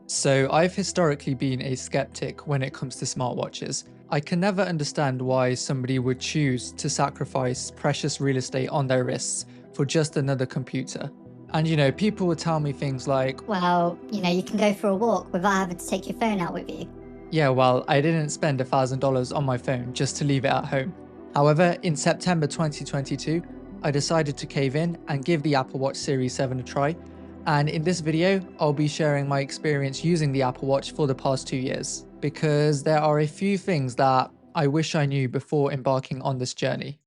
So I've historically been a skeptic when it comes to smartwatches. I can never understand why somebody would choose to sacrifice precious real estate on their wrists for just another computer. And people would tell me things like, Well, you can go for a walk without having to take your phone out with you. yeah, well, I didn't spend $1,000 on my phone just to leave it at home. However, in September 2022, I decided to cave in and give the Apple Watch Series 7 a try. And in this video, I'll be sharing my experience using the Apple Watch for the past 2 years, because there are a few things that I wish I knew before embarking on this journey.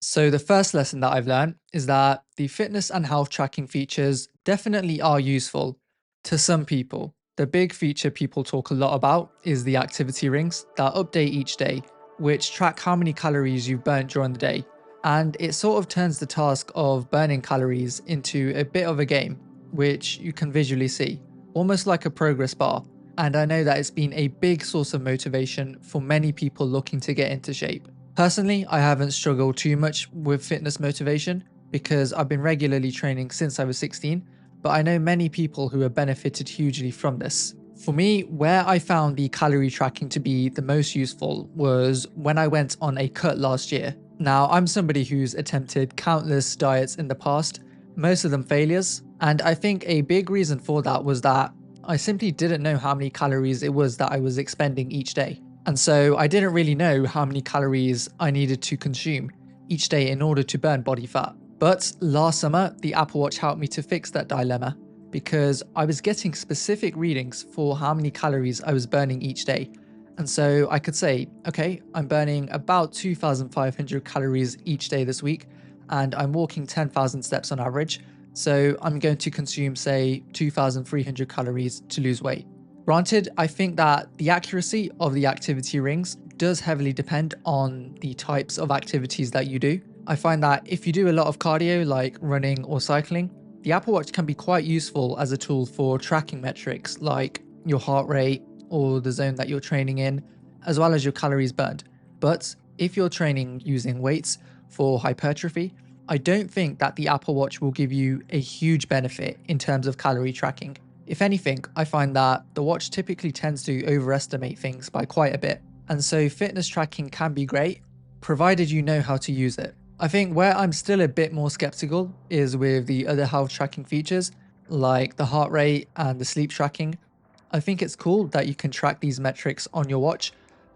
So the first lesson that I've learned is that the fitness and health tracking features definitely are useful to some people. The big feature people talk a lot about is the activity rings that update each day, which track how many calories you've burnt during the day. And it sort of turns the task of burning calories into a bit of a game, which you can visually see, almost like a progress bar. And I know that it's been a big source of motivation for many people looking to get into shape. Personally, I haven't struggled too much with fitness motivation because I've been regularly training since I was 16, but I know many people who have benefited hugely from this. For me, where I found the calorie tracking to be the most useful was when I went on a cut last year. Now, I'm somebody who's attempted countless diets in the past, most of them failures, and I think a big reason for that was that I simply didn't know how many calories it was that I was expending each day. And so I didn't really know how many calories I needed to consume each day in order to burn body fat. But last summer, the Apple Watch helped me to fix that dilemma because I was getting specific readings for how many calories I was burning each day. And so I could say, okay, I'm burning about 2,500 calories each day this week, and I'm walking 10,000 steps on average. So I'm going to consume, say, 2,300 calories to lose weight. Granted, I think that the accuracy of the activity rings does heavily depend on the types of activities that you do. I find that if you do a lot of cardio like running or cycling, the Apple Watch can be quite useful as a tool for tracking metrics like your heart rate or the zone that you're training in, as well as your calories burned. But if you're training using weights for hypertrophy, I don't think that the Apple Watch will give you a huge benefit in terms of calorie tracking. If anything, I find that the watch typically tends to overestimate things by quite a bit, and so fitness tracking can be great, provided you know how to use it. I think where I'm still a bit more skeptical is with the other health tracking features, like the heart rate and the sleep tracking. I think it's cool that you can track these metrics on your watch,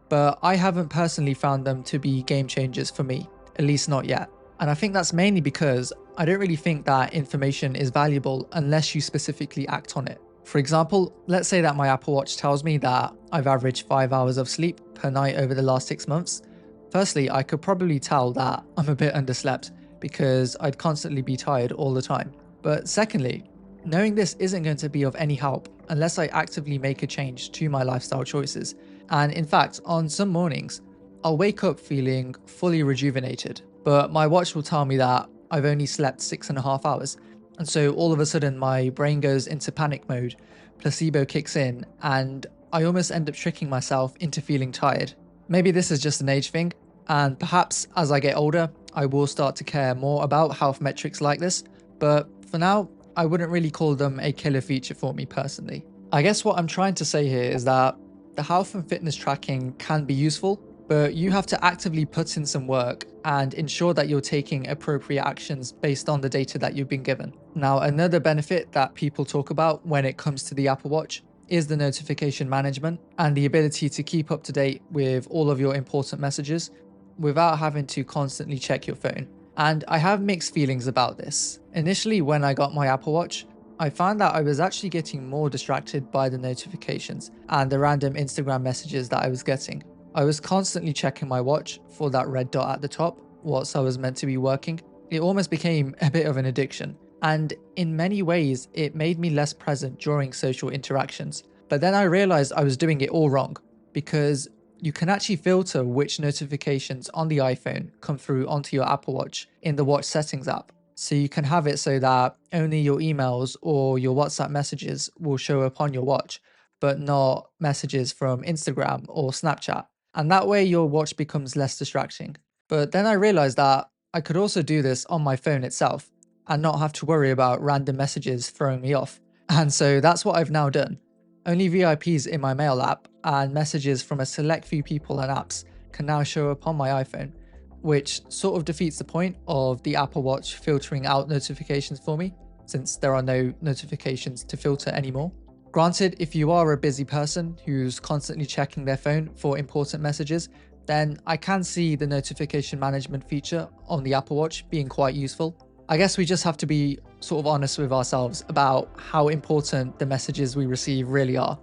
but I haven't personally found them to be game changers for me, at least not yet. And I think that's mainly because I don't really think that information is valuable unless you specifically act on it. For example, let's say that my Apple Watch tells me that I've averaged 5 hours of sleep per night over the last 6 months. Firstly, I could probably tell that I'm a bit underslept because I'd constantly be tired all the time. But secondly, knowing this isn't going to be of any help unless I actively make a change to my lifestyle choices. And in fact, on some mornings, I'll wake up feeling fully rejuvenated, but my watch will tell me that I've only slept 6.5 hours. And so all of a sudden my brain goes into panic mode, placebo kicks in, and I almost end up tricking myself into feeling tired. Maybe this is just an age thing, and perhaps as I get older, I will start to care more about health metrics like this, but for now, I wouldn't really call them a killer feature for me personally. I guess what I'm trying to say here is that the health and fitness tracking can be useful, but you have to actively put in some work and ensure that you're taking appropriate actions based on the data that you've been given. Now, another benefit that people talk about when it comes to the Apple Watch is the notification management and the ability to keep up to date with all of your important messages without having to constantly check your phone. And I have mixed feelings about this. Initially, when I got my Apple Watch, I found that I was actually getting more distracted by the notifications and the random Instagram messages that I was getting. I was constantly checking my watch for that red dot at the top whilst I was meant to be working. It almost became a bit of an addiction, and in many ways it made me less present during social interactions. But then I realized I was doing it all wrong, because you can actually filter which notifications on the iPhone come through onto your Apple Watch in the watch settings app. So you can have it so that only your emails or your WhatsApp messages will show up on your watch, but not messages from Instagram or Snapchat. And that way your watch becomes less distracting. But then I realized that I could also do this on my phone itself and not have to worry about random messages throwing me off. And so that's what I've now done. Only VIPs in my mail app and messages from a select few people and apps can now show up on my iPhone, which sort of defeats the point of the Apple Watch filtering out notifications for me, since there are no notifications to filter anymore. Granted, if you are a busy person who's constantly checking their phone for important messages, then I can see the notification management feature on the Apple Watch being quite useful. I guess we just have to be sort of honest with ourselves about how important the messages we receive really are.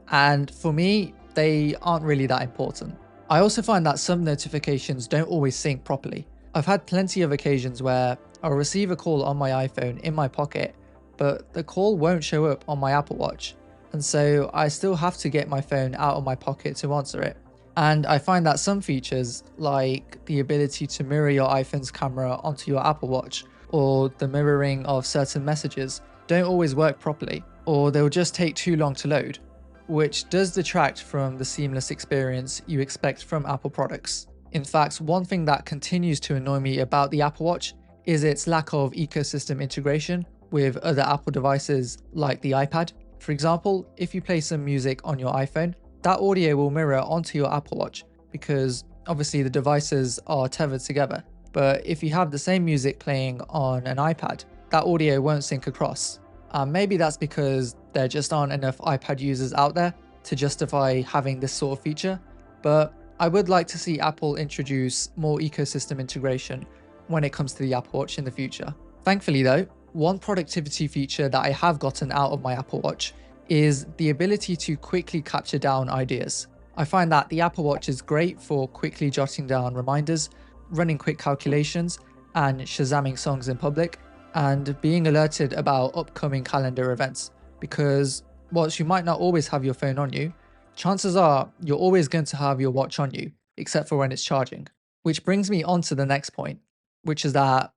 And for me, they aren't really that important. I also find that some notifications don't always sync properly. I've had plenty of occasions where I'll receive a call on my iPhone in my pocket, but the call won't show up on my Apple Watch. And so I still have to get my phone out of my pocket to answer it. And I find that some features, like the ability to mirror your iPhone's camera onto your Apple Watch, or the mirroring of certain messages, don't always work properly, or they'll just take too long to load, which does detract from the seamless experience you expect from Apple products. In fact, one thing that continues to annoy me about the Apple Watch is its lack of ecosystem integration with other Apple devices like the iPad. For example, if you play some music on your iPhone, that audio will mirror onto your Apple Watch because obviously the devices are tethered together. But if you have the same music playing on an iPad, that audio won't sync across. Maybe that's because there just aren't enough iPad users out there to justify having this sort of feature, but I would like to see Apple introduce more ecosystem integration when it comes to the Apple Watch in the future. Thankfully though, one productivity feature that I have gotten out of my Apple Watch is the ability to quickly capture down ideas. I find that the Apple Watch is great for quickly jotting down reminders, running quick calculations, and shazamming songs in public, and being alerted about upcoming calendar events. Because whilst you might not always have your phone on you, chances are you're always going to have your watch on you, except for when it's charging. Which brings me on to the next point, which is that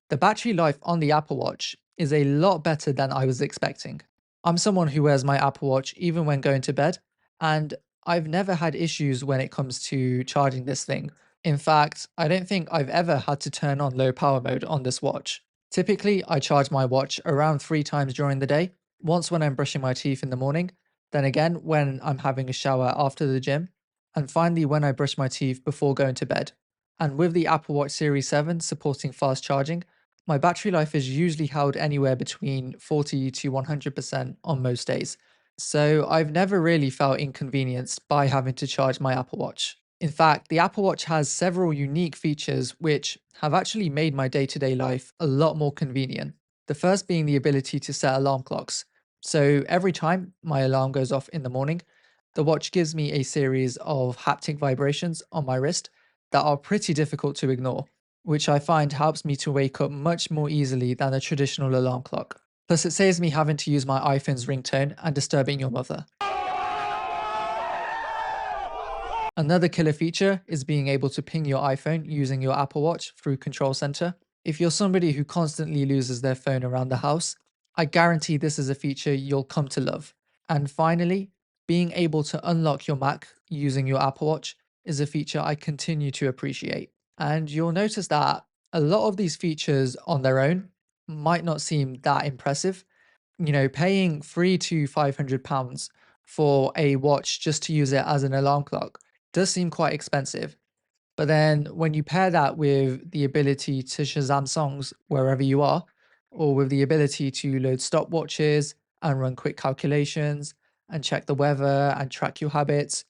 the battery life on the Apple Watch is a lot better than I was expecting. I'm someone who wears my Apple Watch even when going to bed, and I've never had issues when it comes to charging this thing. In fact, I don't think I've ever had to turn on low power mode on this watch. Typically, I charge my watch around 3 times during the day, once when I'm brushing my teeth in the morning, then again when I'm having a shower after the gym, and finally when I brush my teeth before going to bed. And with the Apple Watch Series 7 supporting fast charging, my battery life is usually held anywhere between 40 to 100% on most days. So I've never really felt inconvenienced by having to charge my Apple Watch. In fact, the Apple Watch has several unique features which have actually made my day-to-day life a lot more convenient. The first being the ability to set alarm clocks. So every time my alarm goes off in the morning, the watch gives me a series of haptic vibrations on my wrist that are pretty difficult to ignore, which I find helps me to wake up much more easily than a traditional alarm clock. Plus it saves me having to use my iPhone's ringtone and disturbing your mother. Another killer feature is being able to ping your iPhone using your Apple Watch through Control Center. If you're somebody who constantly loses their phone around the house, I guarantee this is a feature you'll come to love. And finally, being able to unlock your Mac using your Apple Watch is a feature I continue to appreciate. And you'll notice that a lot of these features on their own might not seem that impressive. Paying £300 to £500 for a watch just to use it as an alarm clock does seem quite expensive. But then when you pair that with the ability to Shazam songs wherever you are, or with the ability to load stopwatches and run quick calculations and check the weather and track your habits,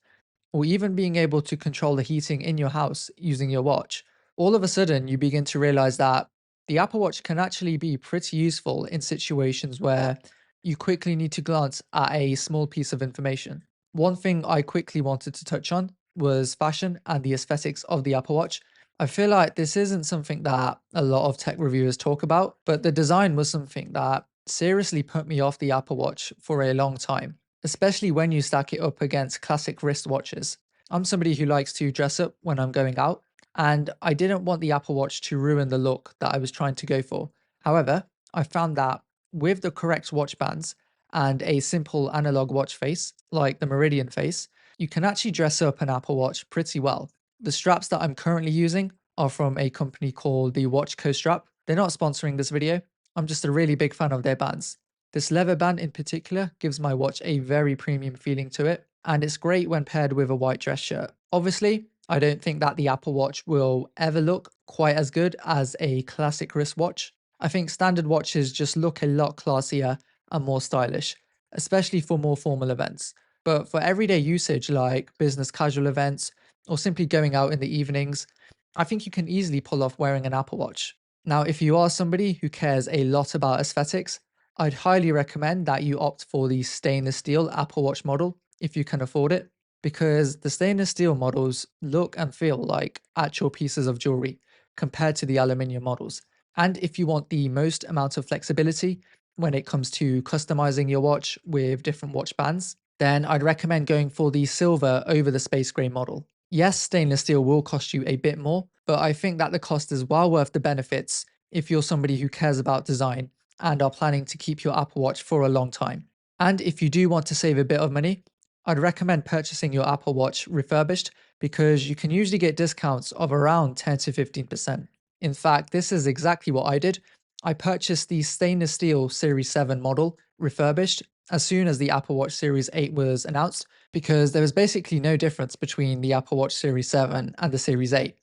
or even being able to control the heating in your house using your watch, all of a sudden you begin to realize that the Apple Watch can actually be pretty useful in situations where you quickly need to glance at a small piece of information. One thing I quickly wanted to touch on was fashion and the aesthetics of the Apple Watch. I feel like this isn't something that a lot of tech reviewers talk about, but the design was something that seriously put me off the Apple Watch for a long time, especially when you stack it up against classic wristwatches. I'm somebody who likes to dress up when I'm going out, and I didn't want the Apple Watch to ruin the look that I was trying to go for. However, I found that with the correct watch bands and a simple analog watch face, like the Meridian face, you can actually dress up an Apple Watch pretty well. The straps that I'm currently using are from a company called the Watchco Strap. They're not sponsoring this video. I'm just a really big fan of their bands. This leather band in particular gives my watch a very premium feeling to it, and it's great when paired with a white dress shirt. Obviously, I don't think that the Apple Watch will ever look quite as good as a classic wristwatch. I think standard watches just look a lot classier and more stylish, especially for more formal events. But for everyday usage like business casual events or simply going out in the evenings, I think you can easily pull off wearing an Apple Watch. Now, if you are somebody who cares a lot about aesthetics, I'd highly recommend that you opt for the stainless steel Apple Watch model if you can afford it, because the stainless steel models look and feel like actual pieces of jewelry compared to the aluminium models. And if you want the most amount of flexibility when it comes to customizing your watch with different watch bands, then I'd recommend going for the silver over the space gray model. Yes, stainless steel will cost you a bit more, but I think that the cost is well worth the benefits if you're somebody who cares about design and are planning to keep your Apple Watch for a long time. And if you do want to save a bit of money, I'd recommend purchasing your Apple Watch refurbished because you can usually get discounts of around 10 to 15%. In fact, this is exactly what I did. I purchased the stainless steel Series 7 model refurbished as soon as the Apple Watch Series 8 was announced because there was basically no difference between the Apple Watch Series 7 and the Series 8.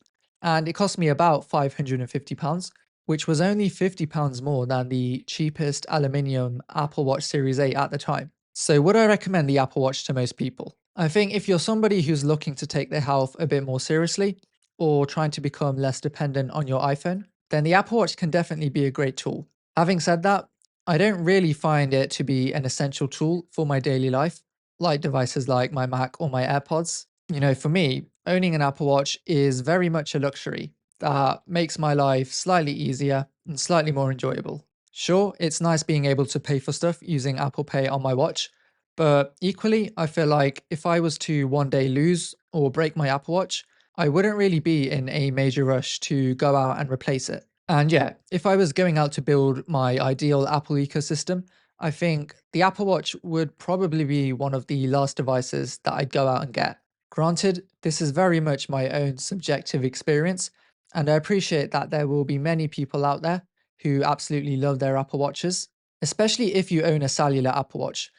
And it cost me about £550, which was only £50 more than the cheapest aluminium Apple Watch Series 8 at the time. So would I recommend the Apple Watch to most people? I think if you're somebody who's looking to take their health a bit more seriously or trying to become less dependent on your iPhone, then the Apple Watch can definitely be a great tool. Having said that, I don't really find it to be an essential tool for my daily life, like devices like my Mac or my AirPods. For me, owning an Apple Watch is very much a luxury that makes my life slightly easier and slightly more enjoyable. Sure, it's nice being able to pay for stuff using Apple Pay on my watch, but equally, I feel like if I was to one day lose or break my Apple Watch, I wouldn't really be in a major rush to go out and replace it. And yeah, if I was going out to build my ideal Apple ecosystem, I think the Apple Watch would probably be one of the last devices that I'd go out and get. Granted, this is very much my own subjective experience, and I appreciate that there will be many people out there who absolutely love their Apple Watches, especially if you own a cellular Apple Watch.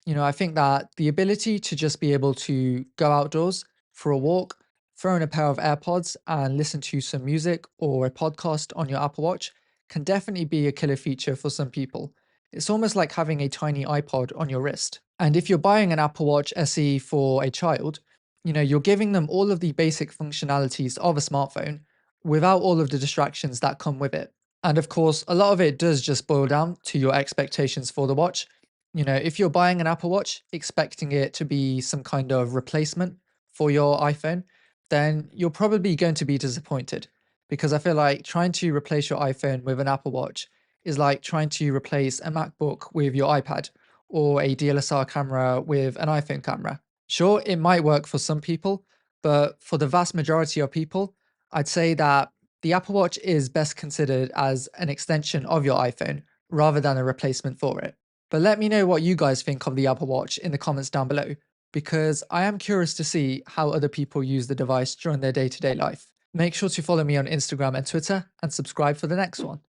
I think that the ability to just be able to go outdoors for a walk, throw in a pair of AirPods and listen to some music or a podcast on your Apple Watch can definitely be a killer feature for some people. It's almost like having a tiny iPod on your wrist. And if you're buying an Apple Watch SE for a child, you're giving them all of the basic functionalities of a smartphone without all of the distractions that come with it. And of course, a lot of it does just boil down to your expectations for the watch. If you're buying an Apple Watch expecting it to be some kind of replacement for your iPhone, then you're probably going to be disappointed because I feel like trying to replace your iPhone with an Apple Watch is like trying to replace a MacBook with your iPad or a DSLR camera with an iPhone camera. Sure, it might work for some people, but for the vast majority of people, I'd say that the Apple Watch is best considered as an extension of your iPhone rather than a replacement for it. But let me know what you guys think of the Apple Watch in the comments down below, because I am curious to see how other people use the device during their day-to-day life. Make sure to follow me on Instagram and Twitter and subscribe for the next one.